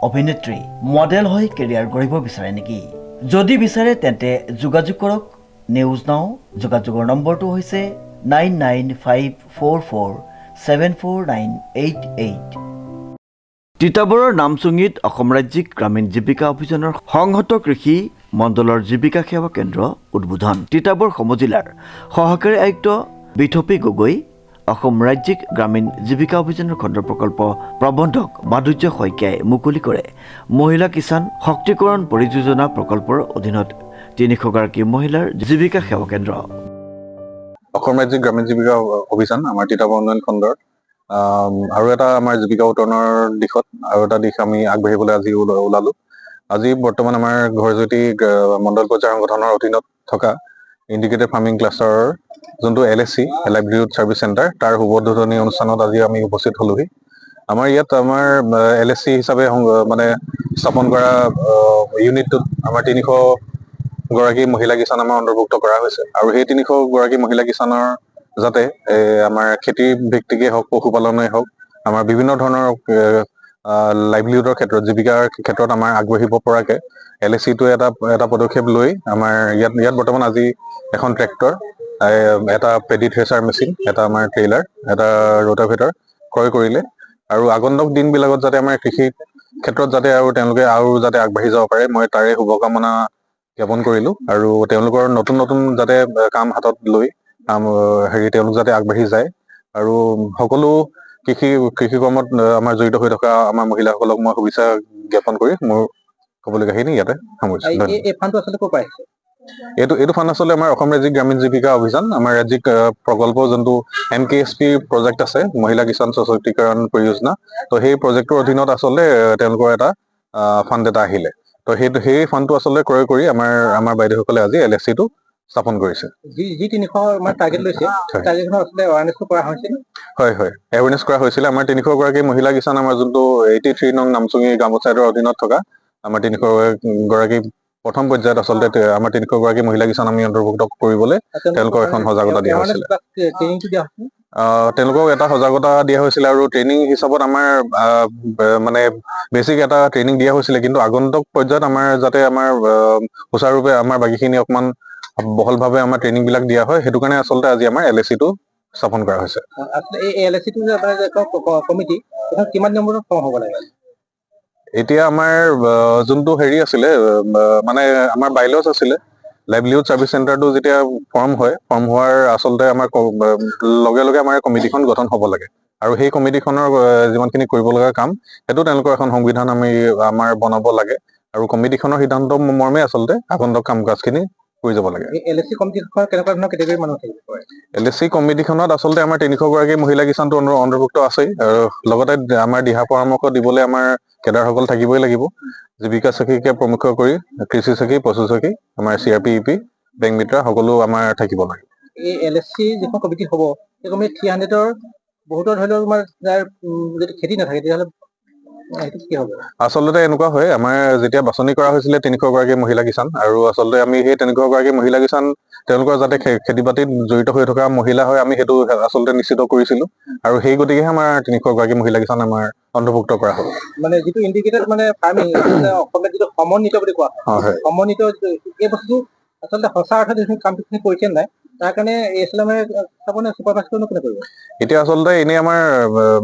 অভিনেত্ৰী মডেল হৈ কেৰিয়াৰ গঢ়িব বিচাৰে নেকি? যদি বিচাৰে তেন্তে যোগাযোগ কৰক নিউজ নাও। যোগাযোগৰ নম্বৰটো হৈছে 9954474988। তিতাবৰৰ নামচুঙিত অসম ৰাজ্যিক গ্ৰামীণ জীৱিকা অভিযানৰ সংহত কৃষি মণ্ডলৰ জীৱিকা সেৱা কেন্দ্ৰ উদ্বোধন। তিতাবৰ সমজিলাৰ সহকাৰী আয়ুক্ত বিথপী গগৈ, অসম ৰাজ্যিক গ্ৰামীণ জীৱিকা অভিযানৰ খণ্ড প্ৰকল্প প্ৰবন্ধক মাধুৰ্য শইকীয়াই মুকলি কৰে মহিলা কিষাণ শক্তিকৰণ পৰিযোজনা প্ৰকল্পৰ অধীনত ৩০০ গৰাকী মহিলাৰ জীৱিকা সেৱা কেন্দ্ৰ। অসম ৰাজ্যিক গ্ৰামীণ জীৱিকা অভিযান আমাৰ তিতাবৰ উন্নয়ন খণ্ডৰ আৰু এটা আমাৰ জীৱিকা উত্তৰণৰ দিশত আৰু এটা দিশ আমি আগবাঢ়িবলৈ আজি ওলালো। আজি বৰ্তমান আমাৰ ঘৰজ্যোতি মণ্ডল পৰ্যায়ৰ সংগঠনৰ অধীনত থকা ইণ্টিগ্ৰেটেড ফাৰ্মিং ক্লাষ্টাৰৰ যোনটো LSC লাইভলিহুড ছাৰ্ভিচ চেণ্টাৰ তাৰ শুভোদ্বোধনী অনুষ্ঠানত আজি আমি উপস্থিত হলোহি। আমাৰ ইয়াত আমাৰ LSC হিচাপে মানে স্থাপন কৰা ইউনিটটোত আমাৰ ৩০০ গৰাকী মহিলা কিষাণ আমাৰ অন্তৰ্ভুক্ত কৰা হৈছে আৰু সেই ৩০০ গৰাকী মহিলা কিষাণৰ যাতে আমাৰ খেতি ভিত্তিকেই হওক, পশুপালনেই হওক, আমাৰ বিভিন্ন ধৰণৰ লাইভলিহুডৰ ক্ষেত্ৰত জীৱিকাৰ ক্ষেত্ৰত আমাৰ আগবাঢ়িব পৰাকে LSC-টোৱে এটা পদক্ষেপ লৈ আমাৰ ইয়াত বৰ্তমান আজি এখন ট্ৰেক্টৰ, এটা পেডি থ্ৰেচাৰ মেচিন, এটা আমাৰ ট্ৰেইলাৰ, এটা ৰোটাভেটৰ ক্ৰয় কৰিলে আৰু আগন্তুক দিনবিলাকত যাতে আমাৰ কৃষি ক্ষেত্ৰত যাতে তেওঁলোকে যাতে আগবাঢ়ি যাব পাৰে, মই তাৰে শুভকামনা জ্ঞাপন কৰিলো আৰু তেওঁলোকৰ নতুন যাতে কাম হাতত লৈ তেওঁলোক যাতে আগবাঢ়ি যায় আৰু সকলো কৃষি কৰ্মত আমাৰ জড়িত হৈ থকা আমাৰ মহিলাসকলক মই শুভেচ্ছা জ্ঞাপন কৰি মোৰ ক'বলগীয়াখিনি ইয়াতে সামৰিছো। এই ফাণ্ডটো আচলতে ক'ৰ পৰা আহিছে? এইটো ফাণ্ড আচলতে আমাৰ অসম ৰাজ্যিক গ্ৰামীণ জীৱিকা অভিযান, আমাৰ ৰাজ্যিক প্ৰকল্প যোনটো MKSP প্ৰজেক্ট আছে, মহিলা কিষাণ সশক্তিকৰণ পৰিযোজনা। তো সেই প্ৰজেক্টৰ অধীনত আচলতে তেওঁলোকৰ এটা ফাণ্ড এটা আহিলে। তো সেই ফাণ্ডটো আচলতে ক্ৰয় কৰি আমাৰ বাইদেউসকলে আজি LSC-টো স্থাপন কৰিছে। যি ৩০০ আমাৰ টাৰ্গেট লৈছে, টাৰ্গেটখন আচলতে এৱাৰনেছটো কৰা হৈছিল। হয়, এৱাৰনেছ কৰা হৈছিলে। আমাৰ ৩০০ গৰাকী মহিলা কিষাণ আমাৰ যোনটো 83 নং নামচুঙি গ্ৰাম পঞ্চায়তৰ অধীনত থকা আমাৰ ৩০০ গৰাকী প্ৰথম পৰ্যায়ত আচলতে আমাৰ ৩০০ গৰাকী মহিলা কিষাণ আমি অন্তৰ্ভুক্ত কৰিবলৈ তেওঁলোকক এখন সজাগতা দিয়া হৈছিলে। তেওঁলোকক এটা সজাগতা দিয়া হৈছিলে আৰু ট্ৰেইনিং হিচাপত আমাৰ মানে বেছিক এটা ট্ৰেইনিং দিয়া হৈছিলে, কিন্তু আগন্তুক পৰ্যায়ত আমাৰ যাতে আমাৰ সুচাৰুৰূপে আমাৰ বাকীখিনি অকমান বহলভাৱে আমাৰ ট্ৰেইনিং বিলাক দিয়া হয়, সেইটো কাৰণে আচলতে আজি আমাৰ LSC-টো স্থাপন কৰা হৈছে। এই LSC-টো যে আপোনাৰ কমিটি, কিমান নম্বৰৰ ফৰ্ম হ'ব লাগে? এতিয়া আমাৰ যোনটো আছিলে মানে আমাৰ বাইলজ আছিলে, লাইভলিহুড ছাৰ্ভিচ চেণ্টাৰটো যেতিয়া ফৰ্ম হোৱাৰ আচলতে আমাৰ লগে আমাৰ কমিটিখন গঠন হ'ব লাগে আৰু সেই কমিটিখনৰ যিমানখিনি কৰিব লগা কাম সেইটো তেওঁলোকৰ এখন সংবিধান আমাৰ বনাব লাগে আৰু কমিটিখনৰ সিদ্ধান্ত মৰ্মে আচলতে আগন্তুক কাম কাজখিনি কৰি যাব লাগে। LSC কমিটিখনত কেনেকুৱা ধৰণৰ কেটেগৰীৰ মানুহ থাকিব? LSC কমিটিখনত আচলতে আমাৰ ৩০০ গৰাকী মহিলা কিষাণটো অন্তৰ্ভুক্ত আছেই আৰু লগতে আমাৰ দিহা পৰামৰ্শ দিবলৈ আমাৰ কেডাৰসকল থাকিবই লাগিব। জীৱিকা সখীকে প্ৰমুখ কৰি কৃষি সখী, পশু সখী, আমাৰ CRP-EP, বেংক মিত্ৰ সকলো আমাৰ থাকিব লাগে। এই LSC যিখন কমিটি হ'ব, সেই কমিটি 300ৰ বহুতৰ ধৰি লওক তোমাৰ যাৰ যদি খেতি নাথাকে তেতিয়াহ'লে কি হ'ব? আচলতে এনেকুৱা হয়, আমাৰ যেতিয়া বাছনি কৰা হৈছিলে ৩০০ গৰাকী মহিলা কিষাণ আৰু আচলতে আমি সেই ৩০০ গৰাকী মহিলা কিষাণ তেওঁলোকৰ যাতে খেতি বাতিত জড়িত হৈ থকা মহিলা হয়, আমি সেইটো আচলতে নিশ্চিত কৰিছিলো আৰু সেই গতিকেহে আমাৰ ৩০০ গৰাকী মহিলা কিষাণ আমাৰ অন্তৰ্ভুক্ত কৰা হ'ল। মানে যিটো ইণ্টিগ্ৰেটেড মানে ফাৰ্মিং, অসমীয়াত যিটো সমন্বিত বুলি কোৱা হয়, সমন্বিত এই বস্তুটো আচলতে সঁচা অৰ্থত যিখিনি কামখিনি কৰিছে নাই, তাৰ কাৰণে এতিয়া আচলতে এনেই আমাৰ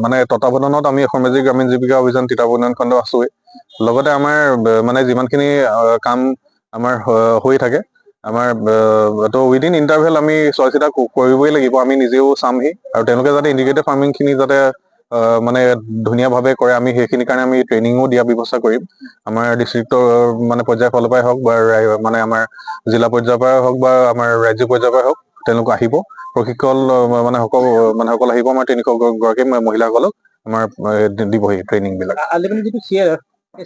মানে তত্বাৱধানত আমি অসম ৰাজ্যিক গ্ৰামীণ জীৱিকা অভিযান তিতাবৰ উন্নয়ন খণ্ড আছোৱেই, লগতে আমাৰ মানে যিমানখিনি কাম আমাৰ হৈ থাকে আমাৰ উইদিন ইণ্টাৰভেল আমি চোৱা চিতা কৰিবই লাগিব। আমি নিজেও চামহি আৰু তেওঁলোকে যাতে ইণ্টিগ্ৰেটেড ফাৰ্মিং খিনি যাতে মানে ধুনীয়াভাৱে কৰে, আমি সেইখিনি কাৰণে আমি ট্ৰেইনিঙো দিয়া ব্যৱস্থা কৰিম। আমাৰ ডিষ্ট্ৰিক্টৰ মানে পৰ্যায়ৰ ফালৰ পৰাই হওক বা মানে আমাৰ জিলা পৰ্যায়ৰ পৰাই হওক বা আমাৰ ৰাজ্যিক পৰ্যায়ৰ পৰাই হওক, তেওঁলোক আহিব, প্ৰশিক্ষণ সকল আহিব। আমাৰ ৩০০ গৰাকী মহিলাসকলক আমাৰ দিবহি ট্ৰেইনিং বিলাক। যিটো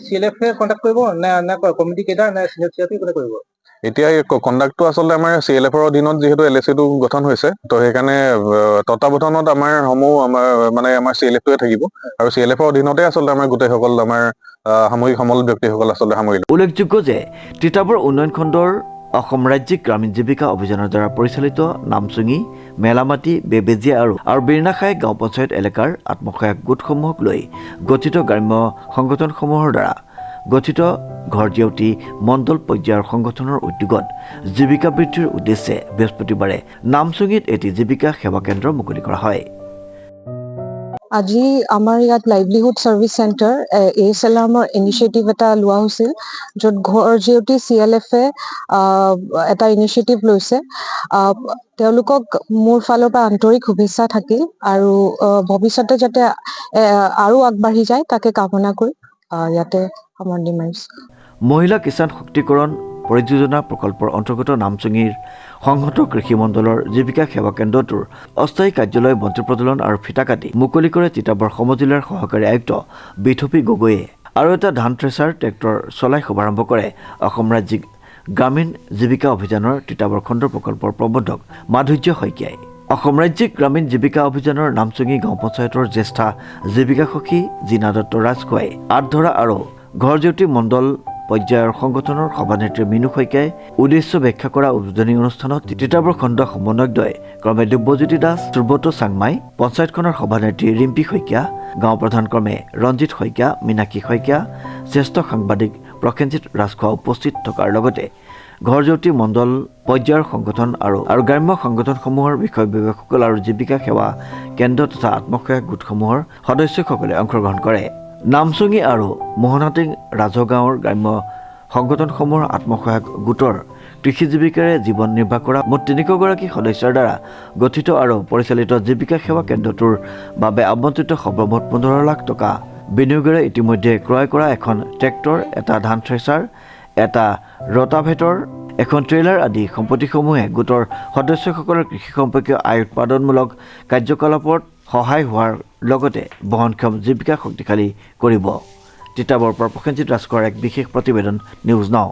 CLF কণ্টেক্ট কৰিব নে কমিটি কেইটা নে CRP কোনে কৰিব? এতিয়া এই কণ্ডাক্টটো আচলতে আমাৰ CLF-ৰ অধীনত যিহেতু LSC-টো গঠন হৈছে, তো সেইকাৰণে তত্বাৱধানত আমাৰ CLF-টোৱে থাকিব আৰু CLF-ৰ অধীনতে আচলতে আমাৰ গোটেইসকল আমাৰ সামৰিক সমল ব্যক্তিসকল আচলতে সামৰি লয়। উল্লেখযোগ্য যে তিতাবৰ উন্নয়ন খণ্ডৰ অসম ৰাজ্যিক গ্ৰামীণ জীৱিকা অভিযানৰ দ্বাৰা পৰিচালিত নামচুঙি, মেলামাটি, বেবেজিয়া আৰু বিৰনাখাই গাঁও পঞ্চায়ত এলেকাৰ আত্মসহায়ক গোটসমূহক লৈ গঠিত গ্ৰাম্য সংগঠনসমূহৰ দ্বাৰা গঠিত ঘৰ জেউতি মণ্ডল পৰ্যায়ৰ সংগঠনৰ উদ্যোগত জীৱিকা বৃদ্ধিৰ উদ্দেশ্যে বৃহস্পতিবাৰে নামচুঙিত এটি জীৱিকা সেৱা কেন্দ্ৰ মুকলি কৰা হয়। আজি আমাৰ ইয়াত লাইভলিহুড চাৰ্ভিচ চেণ্টাৰ ASLMৰ ইনিচিয়েটিভ এটা লোৱা হৈছিল, য'ত ঘৰ জেউতি CLFে এটা ইনিচিয়েটিভ লৈছে। তেওঁলোকক মোৰ ফালৰ পৰা আন্তৰিক শুভেচ্ছা থাকিল আৰু ভৱিষ্যতে যাতে আৰু আগবাঢ়ি যায় তাকে কামনা কৰি ইয়াতে সামৰণি মাৰিছোঁ। মহিলা কিষাণ শক্তিকৰণ পৰিযোজনা প্ৰকল্পৰ অন্তৰ্গত নামচুঙিৰ সংহত কৃষি মণ্ডলৰ জীৱিকা সেৱা কেন্দ্ৰটোৰ অস্থায়ী কাৰ্যালয় বন্তি প্ৰজ্বলন আৰু ফিটা কাটি মুকলি কৰে তিতাবৰ সমজিলাৰ সহকাৰী আয়ুক্ত বিথপী গগৈয়ে। আৰু এটা ধান থ্ৰেচাৰ ট্ৰেক্টৰ চলাই শুভাৰম্ভ কৰে অসম ৰাজ্যিক গ্ৰামীণ জীৱিকা অভিযানৰ তিতাবৰ খণ্ড প্ৰকল্পৰ প্ৰবন্ধক মাধুৰ্য শইকীয়াই। অসম ৰাজ্যিক গ্ৰামীণ জীৱিকা অভিযানৰ নামচুঙি গাঁও পঞ্চায়তৰ জ্যেষ্ঠা জীৱিকা সখী জীনা দত্ত ৰাজখোৱাই আঠধৰা আৰু ঘৰ জেউতি মণ্ডল পৰ্যায়ৰ সংগঠনৰ সভানেত্ৰী মিনু শইকীয়াই উদ্দেশ্য ব্যাখ্যা কৰা উদ্বোধনী অনুষ্ঠানত তিতাবৰ খণ্ড সমন্বয়কদ্বয় ক্ৰমে দিব্যজ্যোতি দাস, সুব্ৰত চাংমাই, পঞ্চায়তখনৰ সভানেত্ৰী ৰিম্পী শইকীয়া, গাঁও প্ৰধান ক্ৰমে ৰঞ্জিত শইকীয়া, মীনাক্ষী শইকীয়া, জ্যেষ্ঠ সাংবাদিক প্ৰসেনজিৎ ৰাজখোৱা উপস্থিত থকাৰ লগতে ঘৰ জেউতি মণ্ডল পৰ্যায়ৰ সংগঠন আৰু গ্ৰাম্য সংগঠনসমূহৰ বিষয় বিভাগসকল আৰু জীৱিকা সেৱা কেন্দ্ৰ তথা আত্মসহায়ক গোটসমূহৰ সদস্যসকলে অংশগ্ৰহণ কৰে। নামচুঙি আৰু মোহনাটিং ৰাজগাঁৱৰ গ্ৰাম্য সংগঠনসমূহৰ আত্মসহায়ক গোটৰ কৃষি জীৱিকাৰে জীৱন নিৰ্বাহ কৰা মুঠ ৩০০ গৰাকী সদস্যৰ দ্বাৰা গঠিত আৰু পৰিচালিত জীৱিকা সেৱা কেন্দ্ৰটোৰ বাবে আবণ্টিত সৰ্বমুঠ ১৫ লাখ টকা বিনিয়োগেৰে ইতিমধ্যে ক্ৰয় কৰা এখন ট্ৰেক্টৰ, এটা ধান থ্ৰেচাৰ, এটা ৰটাভেটৰ, এখন ট্ৰেইলাৰ আদি সম্পত্তিসমূহে গোটৰ সদস্যসকলৰ কৃষি সম্পৰ্কীয় আয় উৎপাদনমূলক কাৰ্যকলাপত সহায় হোৱাৰ লগতে বহনক্ষম জীৱিকা শক্তিশালী কৰিব। তিতাবৰৰ পৰা প্ৰসেনজিৎ ৰাজখোৱাৰ এক বিশেষ প্ৰতিবেদন, নিউজ নাও।